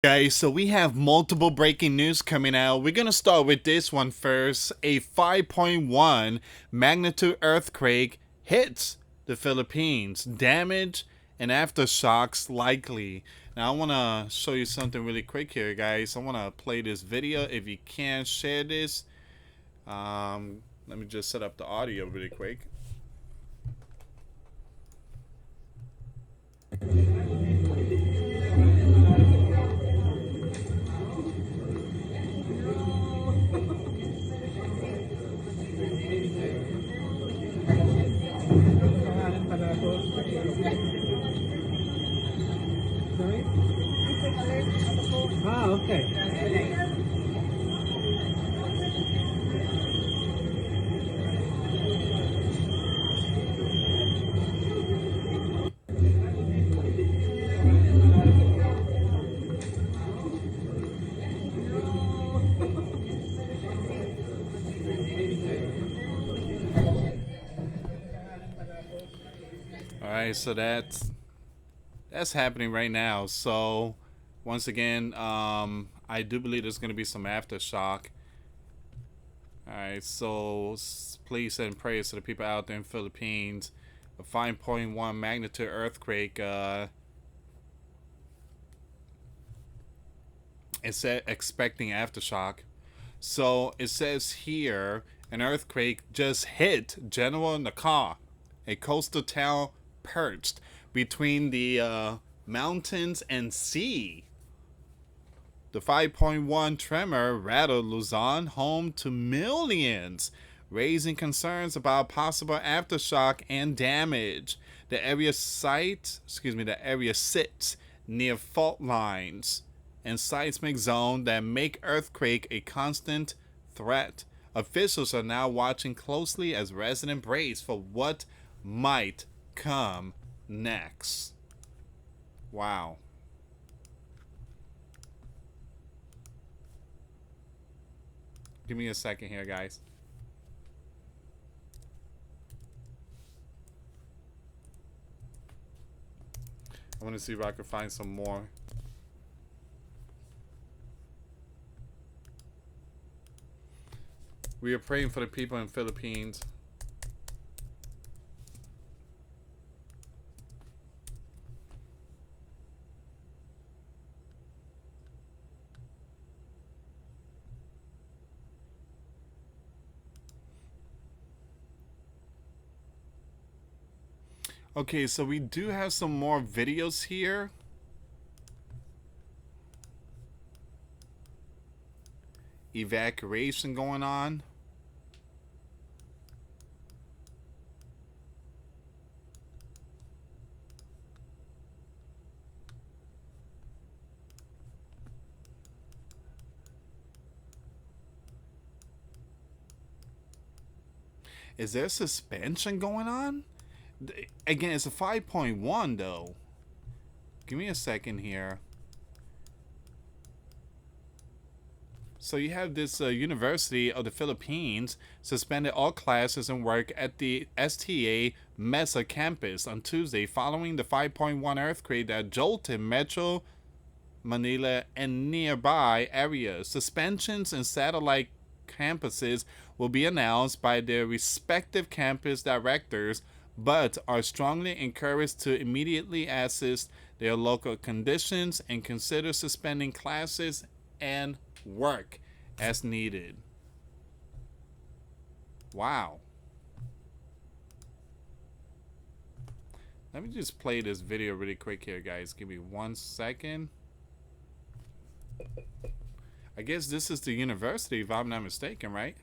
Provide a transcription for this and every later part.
Guys, so we have multiple breaking news coming out. We're gonna start with this one first. A 5.1 magnitude earthquake hits the Philippines. Damage and aftershocks likely. Now I wanna show you something really quick here, guys. I wanna play this video. If you can share this, let me just set up the audio really quick. Okay. Alright, so that's happening right now. So once again, I do believe there's going to be some aftershock. Alright, so please send prayers to the people out there in the Philippines. A 5.1 magnitude earthquake it said expecting aftershock. So it says here an earthquake just hit General Nakar, a coastal town perched between the mountains and sea. The 5.1 tremor rattled Luzon, home to millions, raising concerns about possible aftershock and damage. The area sits near fault lines and seismic zone that make earthquake a constant threat. Officials are now watching closely as residents brace for what might come next. Wow. Give me a second here, guys. I want to see if I can find some more. We are praying for the people in the Philippines. Okay, so we do have some more videos here. Evacuation going on. Is there suspension going on? Again, it's a 5.1 though. Give me a second here. So you have this University of the Philippines suspended all classes and work at the STA Mesa campus on Tuesday following the 5.1 earthquake that jolted Metro Manila and nearby areas. Suspensions in satellite campuses will be announced by their respective campus directors, but are strongly encouraged to immediately assess their local conditions and consider suspending classes and work as needed. Wow. Let me just play this video really quick here, guys. Give me 1 second. I guess this is the university, if I'm not mistaken, right?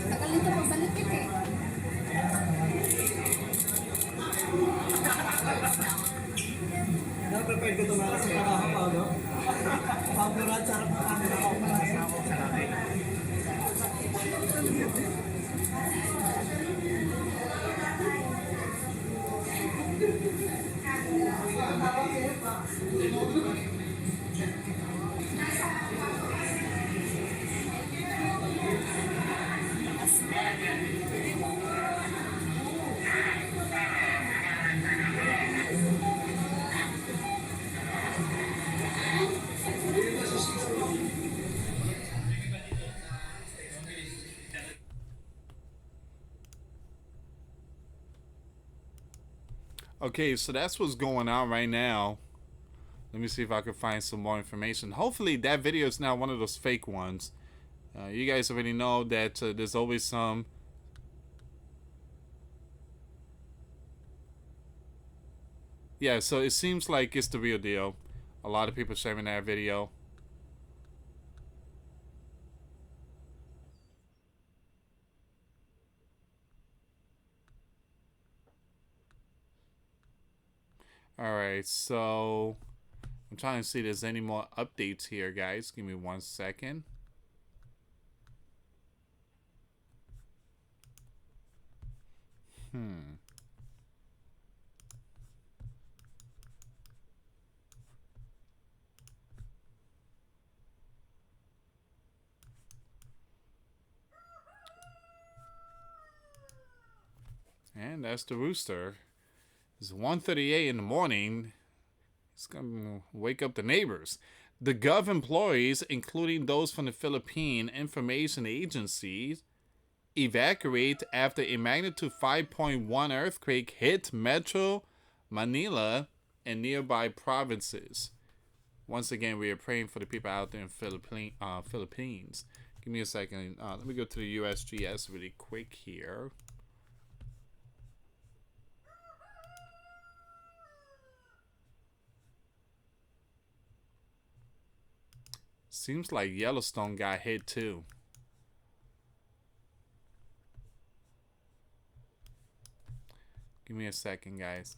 Tagal nito pagbalik eh. prepared ko tumakas sa nakakapaw, no? Pamuran, sarap na camera ko. Masama sa namin. Okay, so that's what's going on right now. Let me see if I can find some more information. Hopefully that video is not one of those fake ones. You guys already know that there's always some. Yeah, so it seems like it's the real deal. A lot of people sharing that video. Alright, so I'm trying to see if there's any more updates here, guys. Give me 1 second. And that's the rooster. It's 1:38 in the morning. It's gonna wake up the neighbors. The Gov employees, including those from the Philippine Information Agency, evacuate after a magnitude 5.1 earthquake hit Metro Manila and nearby provinces. Once again, we are praying for the people out there in Philippines. Give me a second. Let me go to the USGS really quick here. Seems like Yellowstone got hit too. Give me a second, guys.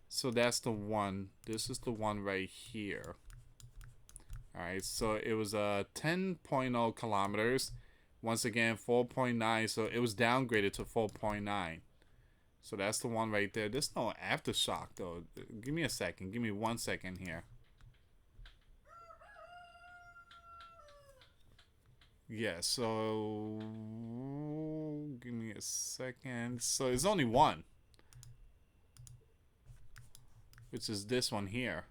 So that's the one. This is the one right here. Alright, so it was 10.0 kilometers. Once again, 4.9. So it was downgraded to 4.9. So that's the one right there. There's no aftershock though. Give me a second. Give me 1 second here. Yeah, so give me a second. So it's only one, which is this one here.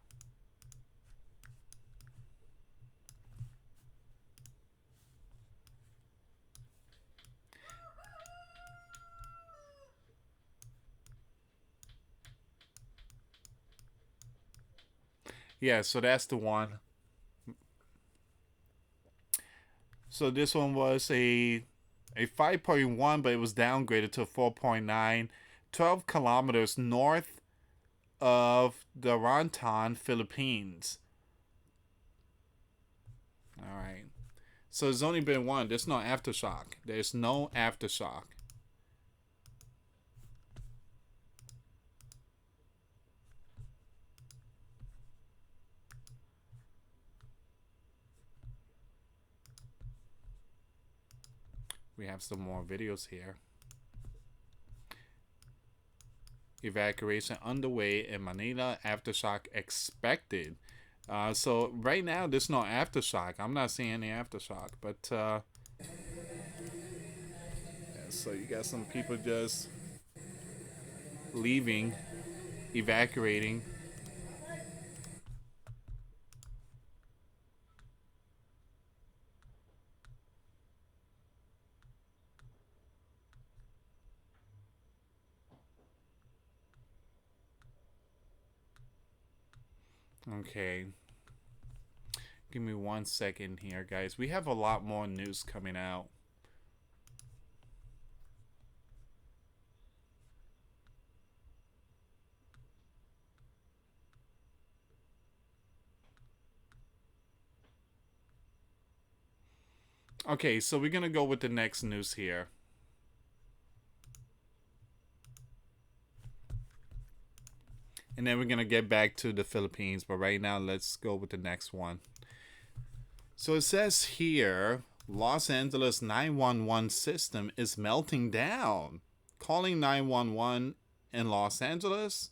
Yeah, so that's the one. So this one was a 5.1, but it was downgraded to 4.9, 12 kilometers north of Darantan, Philippines. All right. So there's only been one. There's no aftershock. There's no aftershock. We have some more videos here. Evacuation underway in Manila. Aftershock expected. So right now there's no aftershock. I'm not seeing any aftershock, but yeah, so you got some people just leaving, evacuating. Okay. Give me 1 second here, guys. We have a lot more news coming out. Okay, so we're going to go with the next news here. And then we're going to get back to the Philippines. But right now, let's go with the next one. So it says here, Los Angeles 911 system is melting down. Calling 911 in Los Angeles?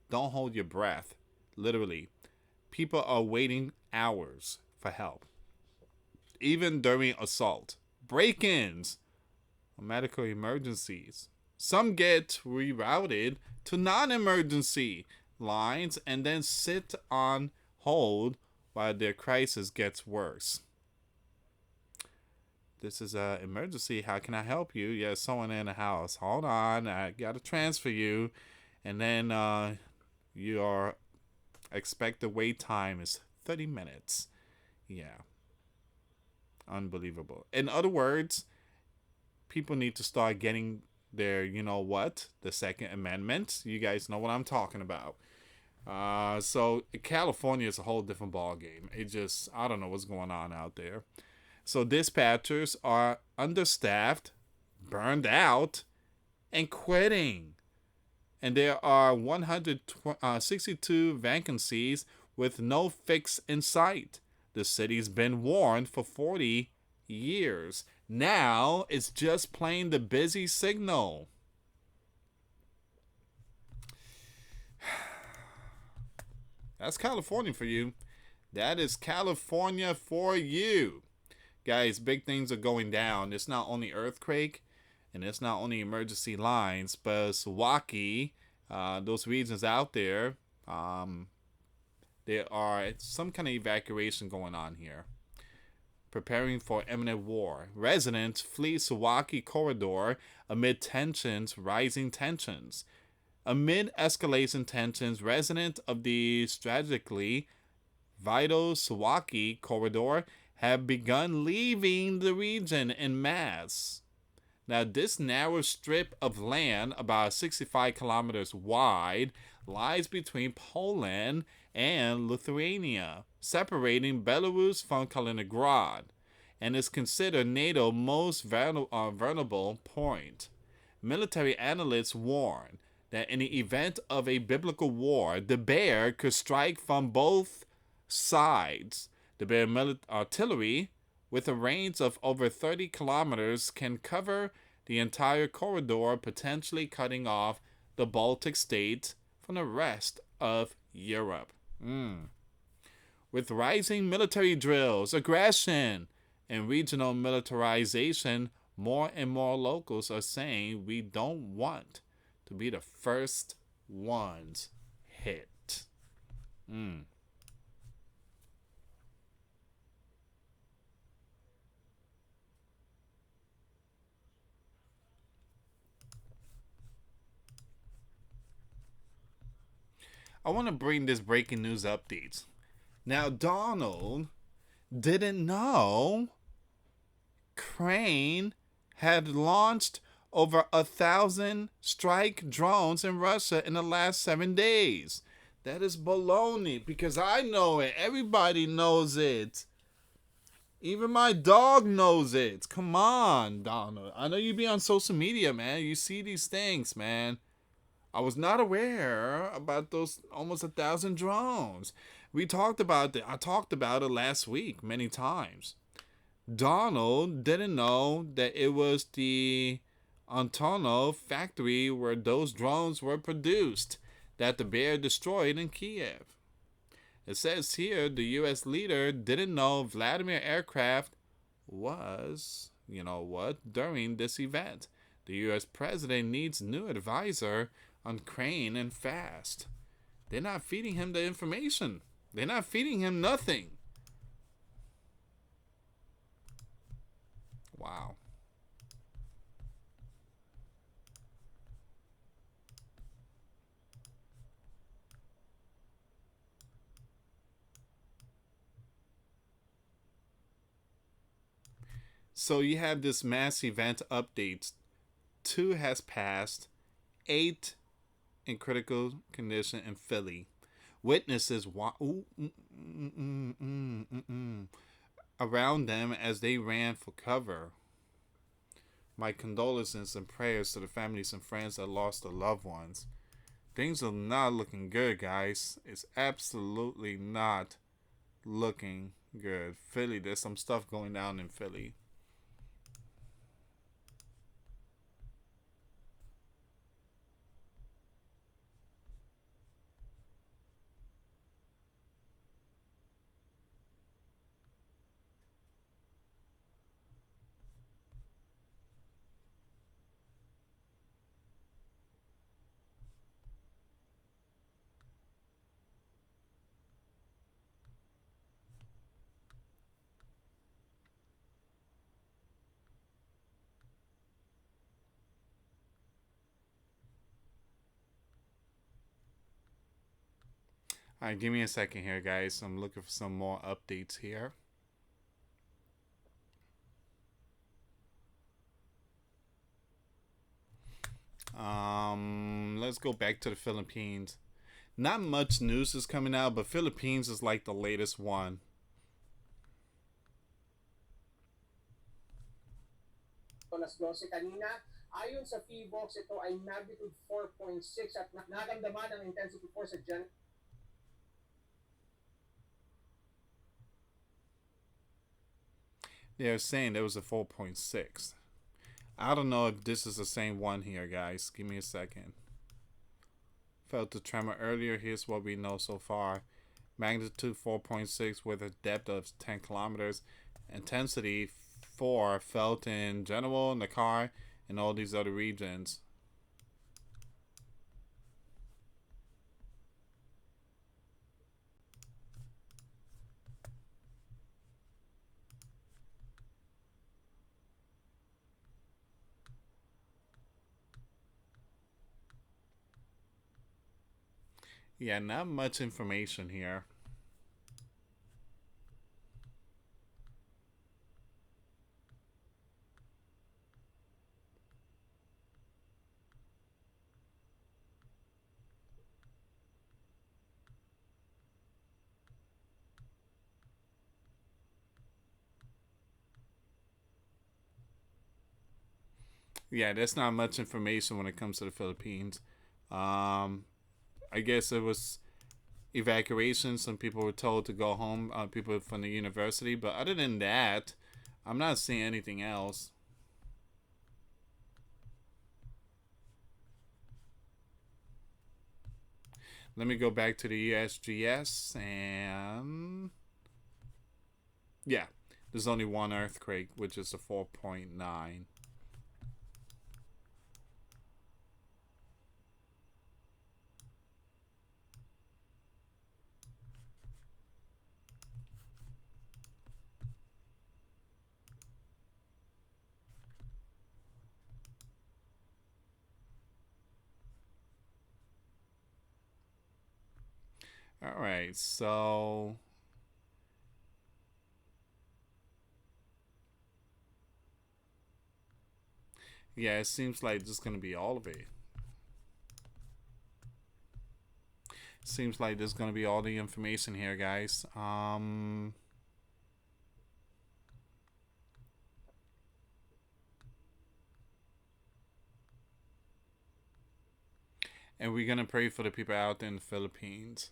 Don't hold your breath. Literally. People are waiting hours for help. Even during assault, break-ins, or medical emergencies. Some get rerouted to non-emergency lines and then sit on hold while their crisis gets worse. This is an emergency. How can I help you? Yeah, someone in the house. Hold on, I gotta transfer you. And then your expected wait time is 30 minutes. Yeah. Unbelievable. In other words, people need to start getting their, you know what, the Second Amendment. You guys know what I'm talking about. So California is a whole different ball game. It just, I don't know what's going on out there. So dispatchers are understaffed, burned out, and quitting. And there are 162 vacancies with no fix in sight. The city's been warned for 40 years. Now it's just playing the busy signal. That's California for you. That is California for you. Guys, big things are going down. It's not only earthquake and it's not only emergency lines, but Suwałki, those regions out there, there are some kind of evacuation going on here. Preparing for imminent war. Residents flee Suwałki Corridor amid rising tensions. Amid escalating tensions, residents of the strategically vital Suwałki Corridor have begun leaving the region en masse. Now, this narrow strip of land, about 65 kilometers wide, lies between Poland and Lithuania, separating Belarus from Kaliningrad, and is considered NATO's most vulnerable point. Military analysts warn that in the event of a biblical war, the bear could strike from both sides. The bear artillery, with a range of over 30 kilometers, can cover the entire corridor, potentially cutting off the Baltic states from the rest of Europe. With rising military drills, aggression, and regional militarization, more and more locals are saying we don't want to be the first ones hit. I want to bring this breaking news updates. Now, Donald didn't know Ukraine had launched over 1,000 strike drones in Russia in the last 7 days. That is baloney, because I know it. Everybody knows it. Even my dog knows it. Come on, Donald. I know you be on social media, man. You see these things, man. I was not aware about those almost 1,000 drones. We talked about it. I talked about it last week many times. Donald didn't know that it was the Antonov factory where those drones were produced that the bear destroyed in Kiev. It says here the U.S. leader didn't know Vladimir aircraft was, you know what, during this event. The U.S. president needs new advisor on Ukraine and fast. They're not feeding him the information. They're not feeding him nothing. Wow. So you have this mass event updates. 2 has passed. 8 in critical condition in Philly. Witnesses around them as they ran for cover. My condolences and prayers to the families and friends that lost their loved ones. Things are not looking good, guys. It's absolutely not looking good. Philly, there's some stuff going down in Philly. Alright, give me a second here, guys. I'm looking for some more updates here. Let's go back to the Philippines. Not much news is coming out, but Philippines is like the latest one. Alas 12 kanina. Ayon sa PBOX, ito ay magnitude 4.6 at naramdaman ang intensity force sa They're saying there was a 4.6. I don't know if this is the same one here, guys. Give me a second. Felt the tremor earlier. Here's what we know so far. Magnitude 4.6 with a depth of 10 kilometers. Intensity 4 felt in general, in the car, and all these other regions. Yeah, not much information here. Yeah, there's not much information when it comes to the Philippines. I guess it was evacuation. Some people were told to go home, people from the university. But other than that, I'm not seeing anything else. Let me go back to the USGS and yeah, there's only one earthquake, which is a 4.9. All right, so yeah, it seems like this is gonna be all of it. Seems like there's gonna be all the information here, guys. And we're gonna pray for the people out there in the Philippines.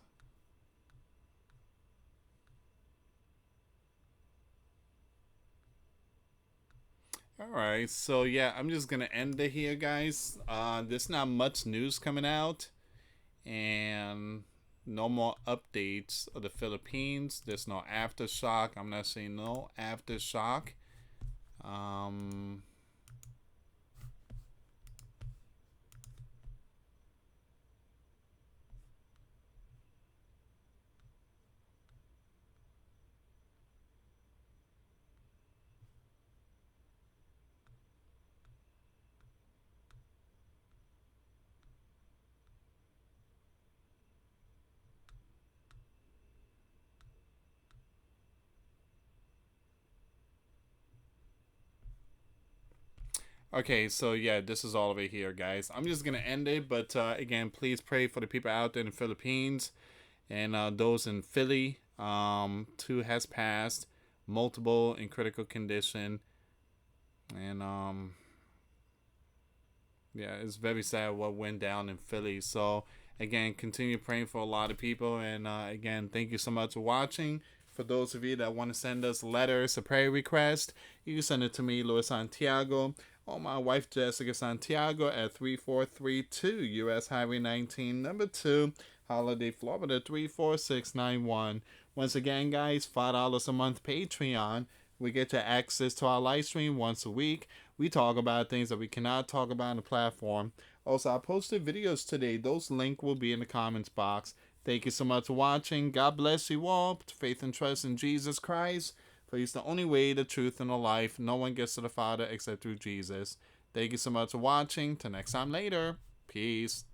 Alright, so yeah, I'm just gonna end it here, guys. There's not much news coming out, and no more updates of the Philippines. There's no aftershock. I'm not saying no aftershock. Okay, so yeah, this is all of it here, guys. I'm just gonna end it, but again, please pray for the people out there in the Philippines and those in Philly. 2 has passed, multiple in critical condition, and yeah, it's very sad what went down in Philly. So Again, continue praying for a lot of people. And again, thank you so much for watching. For those of you that want to send us letters, a prayer request, you can send it to me, US Santiago, or my wife, Jessica Santiago, at 3432 US Highway 19, number 2, Holiday, Florida 34691. Once again, guys, $5 a month Patreon. We get to access to our live stream once a week. We talk about things that we cannot talk about on the platform. Also, I posted videos today. Those links will be in the comments box. Thank you so much for watching. God bless you all. Put faith and trust in Jesus Christ. For He's the only way, the truth, and the life. No one gets to the Father except through Jesus. Thank you so much for watching. Till next time later. Peace.